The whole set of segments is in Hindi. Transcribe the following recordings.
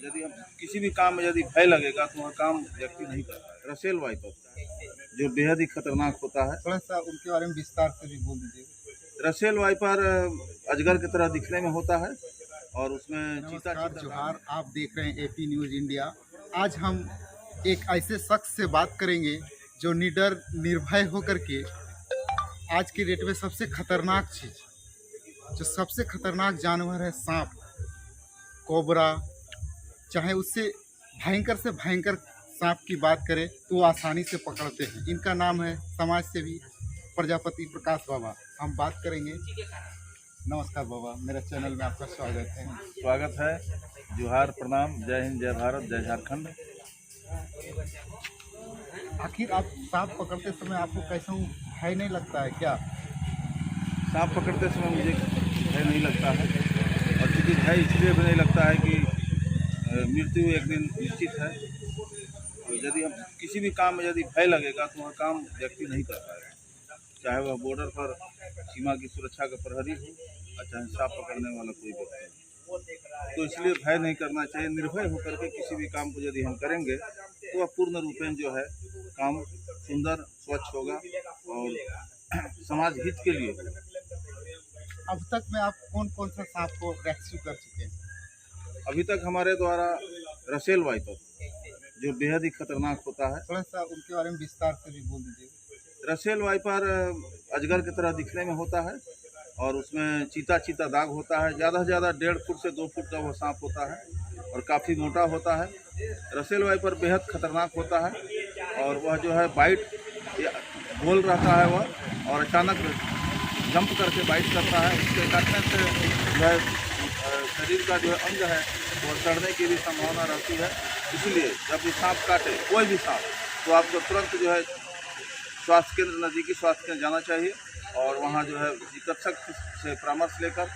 यदि हम किसी भी काम में यदि भय लगेगा तो वह काम व्यक्ति नहीं कर पाएगा। रसेल वाइपर जो बेहद ही खतरनाक होता है, थोड़ा सा उनके बारे में विस्तार से भी बोल दीजिए। रसेल वाइपर अजगर की तरह दिखने में होता है और उसमें चीता नमस्कार, चीता जोहार। आप देख रहे हैं एपी न्यूज़ इंडिया। आज हम एक ऐसे शख्स से बात करेंगे जो निडर निर्भय होकर के आज की डेट में सबसे खतरनाक चीज़, जो सबसे खतरनाक जानवर है सांप, कोबरा, चाहे उससे भयंकर से भयंकर सांप की बात करें तो वो आसानी से पकड़ते हैं। इनका नाम है समाज सेवी प्रजापति प्रकाश बाबा। हम बात करेंगे। नमस्कार बाबा, मेरे चैनल में आपका स्वागत है। स्वागत है। जोहार, प्रणाम, जय हिंद, जय भारत, जय झारखंड। आखिर आप सांप पकड़ते समय आपको कैसा भय नहीं लगता है क्या? सांप पकड़ते समय मुझे भय नहीं लगता है, और चूँकि भय इसलिए भी नहीं लगता है कि मृत्यु एक दिन निश्चित है। तो यदि हम किसी भी काम में यदि भय लगेगा तो वह काम व्यक्ति नहीं कर पाएगा, चाहे वह बॉर्डर पर सीमा की सुरक्षा का प्रहरी हो और चाहे सांप पकड़ने वाला कोई व्यक्ति हो। तो इसलिए भय नहीं करना चाहिए। निर्भय होकर के किसी भी काम को यदि हम करेंगे तो वह पूर्ण रूपेण जो है काम सुंदर स्वच्छ होगा और समाज हित के लिए होगा। अब तक में आप कौन कौन सा सांप को रेस्क्यू कर चुके हैं? अभी तक हमारे द्वारा रसेल वाइपर जो बेहद ही खतरनाक होता है, थोड़ा सा उनके बारे में विस्तार से भी बोल दीजिए। रसेल वाइपर अजगर की तरह दिखने में होता है और उसमें चीता चीता दाग होता है। ज़्यादा से ज़्यादा 1.5 फुट से 2 फुट का वह सांप होता है और काफ़ी मोटा होता है। रसेल वाइपर बेहद खतरनाक होता है और वह जो है बाइट गोल रहता है वह, और अचानक जंप करके बाइट करता है। उसके काटने से जो है शरीर का जो है अंग है वो सड़ने की भी संभावना रहती है। इसलिए जब भी सांप काटे, कोई भी सांप, तो आपको तुरंत जो है स्वास्थ्य केंद्र, नज़दीकी स्वास्थ्य केंद्र जाना चाहिए और वहाँ जो है चिकित्सक से परामर्श लेकर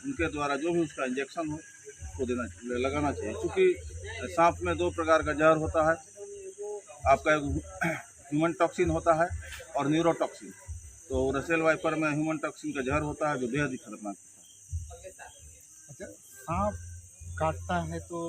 उनके द्वारा जो भी उसका इंजेक्शन हो उसको लगाना चाहिए। क्योंकि सांप में 2 प्रकार का जहर होता है। आपका एक ह्यूमन टॉक्सिन होता है और न्यूरोटॉक्सिन। तो रसेल वाइपर में ह्यूमन टॉक्सिन का जहर होता है जो बेहद ही खतरनाक होता है। अच्छा, सांप काटता है तो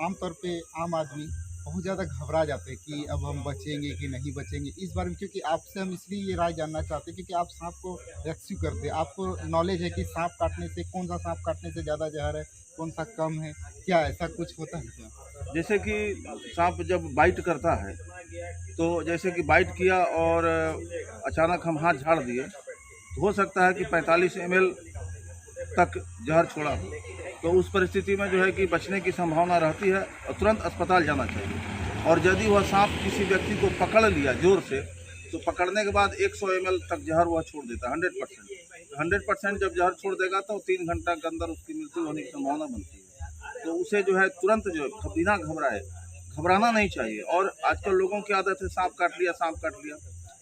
आमतौर पे आम आदमी बहुत ज़्यादा घबरा जाते हैं कि अब हम बचेंगे कि नहीं बचेंगे। इस बारे में क्योंकि आपसे हम इसलिए ये राय जानना चाहते हैं क्योंकि आप सांप को रेस्क्यू करते हैं, आपको नॉलेज है कि सांप काटने से कौन सा सांप काटने से ज़्यादा जहर है, कौन सा कम है, क्या ऐसा कुछ होता है क्या? जैसे कि सांप जब बाइट करता है, तो जैसे कि बाइट किया और अचानक हम हाथ झाड़ दिए, तो हो सकता है कि 45 ml तक जहर छोड़ा हो। तो उस परिस्थिति में जो है कि बचने की संभावना रहती है और तुरंत अस्पताल जाना चाहिए। और यदि वह सांप किसी व्यक्ति को पकड़ लिया जोर से, तो पकड़ने के बाद 100 ml तक जहर वह छोड़ देता है 100%। 100% जब जहर छोड़ देगा तो 3 घंटा के अंदर उसकी मृत्यु होने की संभावना बनती है। तो उसे जो है तुरंत जो है बिना घबराए, घबराना नहीं चाहिए। और आजकल लोगों की आदत है सांप काट लिया, सांप काट लिया,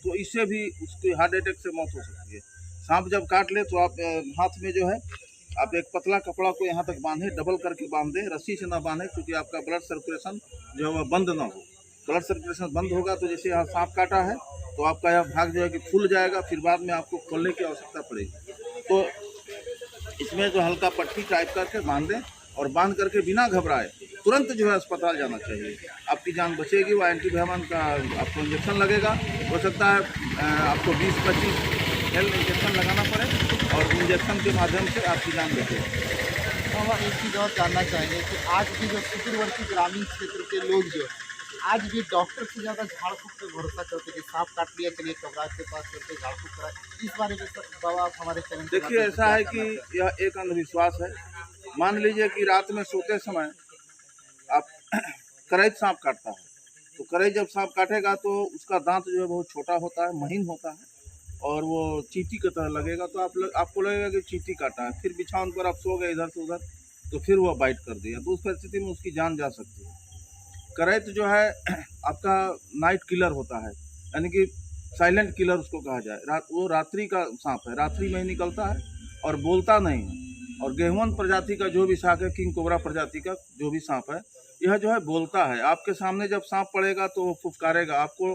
तो इससे भी उसकी हार्ट अटैक से मौत हो सकती है। सांप जब काट ले तो आप हाथ में जो है आप एक पतला कपड़ा को यहाँ तक बांधे, डबल करके बांध दें, रस्सी से ना बांधे, क्योंकि आपका ब्लड सर्कुलेशन जो है वह बंद ना हो। ब्लड सर्कुलेशन बंद होगा तो जैसे यहाँ सांप काटा है तो आपका यह भाग जो है कि फूल जाएगा, फिर बाद में आपको खोलने की आवश्यकता पड़ेगी। तो इसमें जो हल्का पट्टी टाइप करके बांध दें और बांध करके बिना घबराए तुरंत जो है अस्पताल जाना चाहिए। आपकी जान बचेगी। वो एंटीबायोटिक का आपको इंजेक्शन लगेगा। हो सकता है आपको 20-25 हेल्थ इंजेक्शन लगाना पड़े और इंजेक्शन के माध्यम से आपकी जान बचेगी। तो हम एक चीज़ और जानना चाहेंगे कि आज भी जो सुदूरवर्ती ग्रामीण क्षेत्र के लोग जो हैं, आज भी डॉक्टर से ज़्यादा झाड़ फूँक पे भरोसा करते कि सांप काट लिया, चलिए कबराज के पास चलते झाड़ फूँक कराए। इस बारे में सर बाबा आप हमारे चैनल के देखिए, माध्यम से ऐसा क्या है कहना कि चाहते यह एक अंधविश्वास है। मान लीजिए कि रात में सोते समय आप करैत सांप काटता है, तो करैत जब सांप काटेगा तो उसका दांत जो है बहुत छोटा होता है, महीन होता है और वो चींटी की तरह लगेगा। तो आपको लगेगा कि चींटी काटा है। फिर बिछावन पर आप सो गए इधर से उधर, तो फिर वह बाइट कर दिया, तो उस परिस्थिति में उसकी जान जा सकती है। करैत जो है आपका नाइट किलर होता है, यानी कि साइलेंट किलर उसको कहा जाए। वो रात्रि का सांप है, रात्रि में ही निकलता है और बोलता नहीं है। और गेहुअन प्रजाति का जो भी सांप है, किंग कोबरा प्रजाति का जो भी सांप है, यह जो है बोलता है। आपके सामने जब सांप पड़ेगा तो वो फुफकारेगा, आपको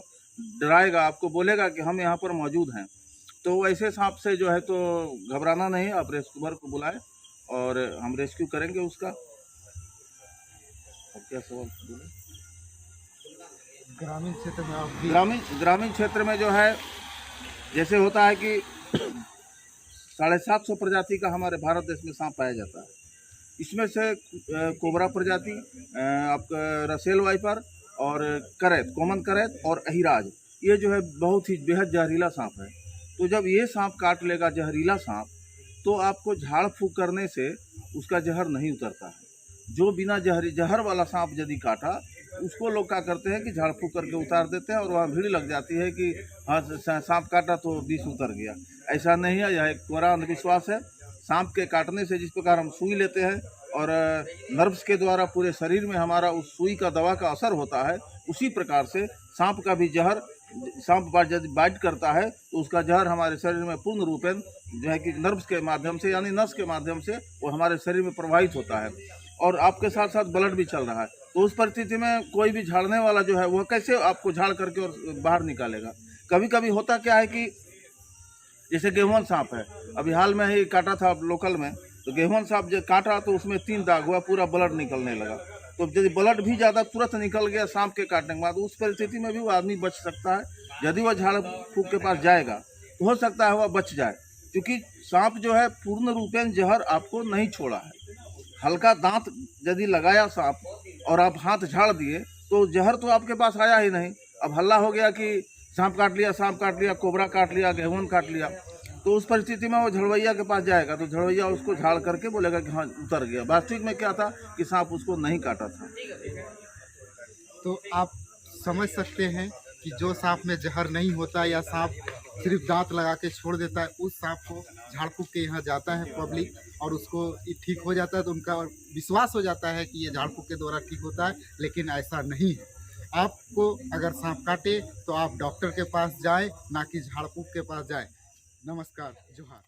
डराएगा, आपको बोलेगा कि हम यहाँ पर मौजूद हैं। तो ऐसे सांप से जो है तो घबराना नहीं, आप रेस्क्यूअर को बुलाएं और हम रेस्क्यू करेंगे उसका। और क्या सवाल बोले? ग्रामीण क्षेत्र में आप भी ग्रामीण क्षेत्र में जो है जैसे होता है कि 750 प्रजाति का हमारे भारत देश में सांप पाया जाता है। इसमें से कोबरा प्रजाति, आपका रसेल वाइपर और करैत, कॉमन करैत और अहिराज, ये जो है बहुत ही बेहद जहरीला सांप है। तो जब ये सांप काट लेगा जहरीला सांप, तो आपको झाड़ फूंक करने से उसका जहर नहीं उतरता है। जो बिना जहर वाला सांप यदि काटा, उसको लोग क्या करते हैं कि झाड़ फूंक करके उतार देते हैं और वहाँ भीड़ लग जाती है कि हाँ सांप काटा तो विष उतर गया। ऐसा नहीं है, यह एक कोरा अंधविश्वास है। सांप के काटने से जिस प्रकार हम सुई लेते हैं और नर्व्स के द्वारा पूरे शरीर में हमारा उस सुई का दवा का असर होता है, उसी प्रकार से सांप का भी जहर, सांप यदि बाइट करता है तो उसका जहर हमारे शरीर में पूर्ण रूपेण जो है कि नर्व्स के माध्यम से यानी नस के माध्यम से वो हमारे शरीर में प्रवाहित होता है और आपके साथ साथ ब्लड भी चल रहा है। तो उस परिस्थिति में कोई भी झाड़ने वाला जो है वह कैसे आपको झाड़ करके और बाहर निकालेगा। कभी कभी होता क्या है कि जैसे गेहूं सांप है, अभी हाल में ही काटा था लोकल में, तो गेहूं सांप जब काटा तो उसमें 3 दाग हुआ, पूरा ब्लड निकलने लगा। तो यदि ब्लड भी ज़्यादा तुरंत निकल गया सांप के काटने के बाद, उस परिस्थिति में भी वो आदमी बच सकता है। यदि वह झाड़ फूक के पास जाएगा तो हो सकता है वह बच जाए, क्योंकि सांप जो है पूर्ण रूपेण जहर आपको नहीं छोड़ा है। हल्का दांत यदि लगाया सांप और आप हाथ झाड़ दिए तो जहर तो आपके पास आया ही नहीं। अब हल्ला हो गया कि सांप काट लिया, कोबरा काट लिया, गेहूं काट लिया, तो उस परिस्थिति में वो झड़वैया के पास जाएगा तो झड़वैया उसको झाड़ करके बोलेगा कि हाँ उतर गया। वास्तविक में क्या था कि सांप उसको नहीं काटा था। तो आप समझ सकते हैं कि जो सांप में जहर नहीं होता या सांप सिर्फ दांत लगा के छोड़ देता है, उस सांप को झाड़ फूक के यहाँ जाता है पब्लिक और उसको ठीक हो जाता है, तो उनका विश्वास हो जाता है कि ये झाड़ फूक के द्वारा ठीक होता है, लेकिन ऐसा नहीं है। आपको अगर सांप काटे तो आप डॉक्टर के पास जाएं, ना कि झाड़ फूक के पास जाएं। नमस्कार, जोहार।